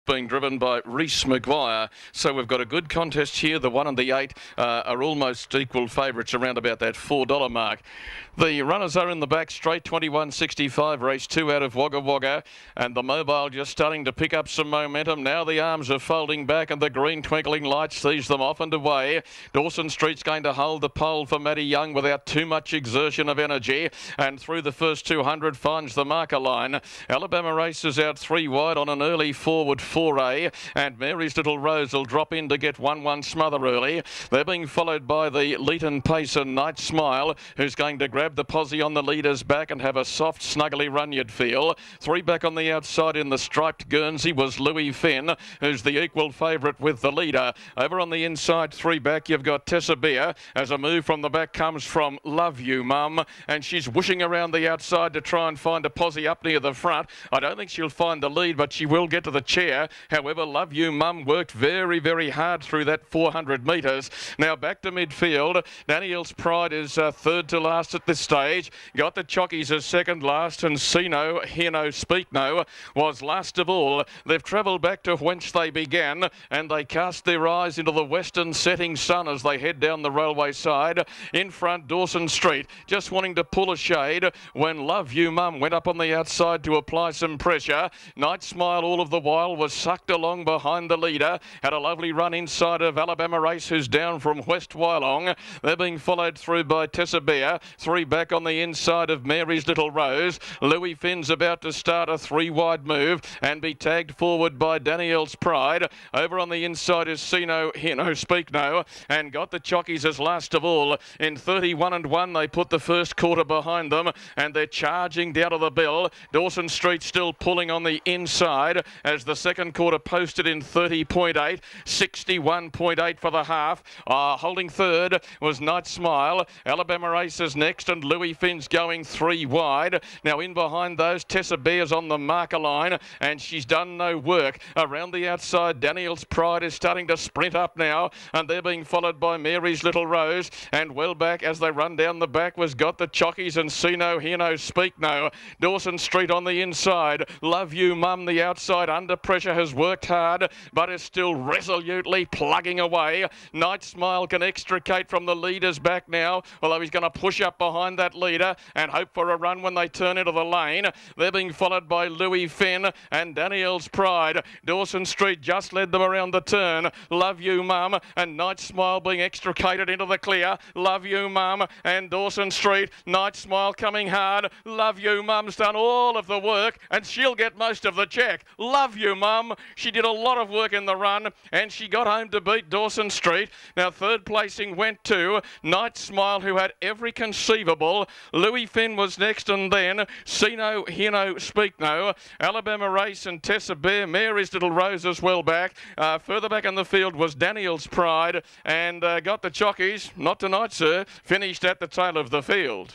being driven by Reese Maguire. So we've got a good contest here. The 1 and the 8 are almost equal favourites around about that $4 mark. The runners are in the back straight, 21.65, race 2 out of WAGGA, and the Mobile just starting to pick up some momentum. Now the arms are folding back and the green twinkling light sees them off and away. Dawson Street's going to hold the pole for Matty Young without too much exertion of energy, and through the first 200 finds the marker line. Alabama races out 3 wide on an early forward foray, and Mary's Little Rose will drop in to get 1-1 smother early. They're being followed by the Leeton Pacer Night Smile, who's going to grab the posse on the leader's back and have a soft, snuggly run, you'd feel. 3 back on the outside in the striped Guernsey was Louis Finn, who's the equal favourite with the leader. Over on the inside, 3 back, you've got Tessa Beer. As a move from the back comes from Love You Mum, and she's whooshing around the outside to try and find a posse up near the front. I don't think she'll find the lead, but she will get to the chair. However, Love You Mum worked very, very hard through that 400 metres. Now back to midfield. Daniel's Pride is third to last at this stage. Got the Chockies as second last, and See No, Hear No, Speak No was last of all. They've travelled back to whence they began, and they cast their eyes into the western setting sun as they head down the railway side. In front, Dawson Street, just wanting to pull a shade when Love You Mum went up on the outside to apply some pressure. Night Smile all of the while was sucked along behind the leader. Had a lovely run inside of Alabama Race, who's down from West Wyalong. They're being followed through by Tessa Beer. 3 back on the inside of Mary's Little Rose. Louis Finn's about to start a 3-wide move and be tagged forward by Daniel's Pride. Over on the inside is See No, Hear No, Speak No, and got the Chockies as last of all. In 31 and 1, they put the first quarter behind them, and they're charging down to the bell. Dawson Street still pulling on the inside as the second quarter posted in 30.8, 61.8 for the half. Holding third was Night Smile. Alabama Races next, and Louis Finn's going 3 wide. Now in behind those, Tessa Beer's on the marker line, and she's done no work. Around the outside, Daniel's Pride is starting to sprint up now, and they're being followed by Mary's Little Rose, and well back as they run down the back was Got the Chockies and See No, Hear No, Speak No. Dawson Street on the inside. Love You Mum, the outside, under pressure, has worked hard, but is still resolutely plugging away. Night Smile can extricate from the leader's back now, although he's going to push up behind that leader and hope for a run when they turn into the lane. They're being followed by Louis Finn and Daniel's Pride. Dawson Street just led them around the turn. Love You Mum and Night Smile being extricated into the clear. Love You Mum and Dawson Street. Night Smile coming hard. Love You Mum's done all of the work, and she'll get most of the check. Love You Mum. She did a lot of work in the run, and she got home to beat Dawson Street. Now third placing went to Night Smile, who had every conceivable. Louis Finn was next, and then See No, Hear No, Speak No. Alabama Race and Tessa Beer. Mary's Little Rose as well back. Further back in the field was Daniel's Pride, and Got the Chockies, not tonight, sir, finished at the tail of the field.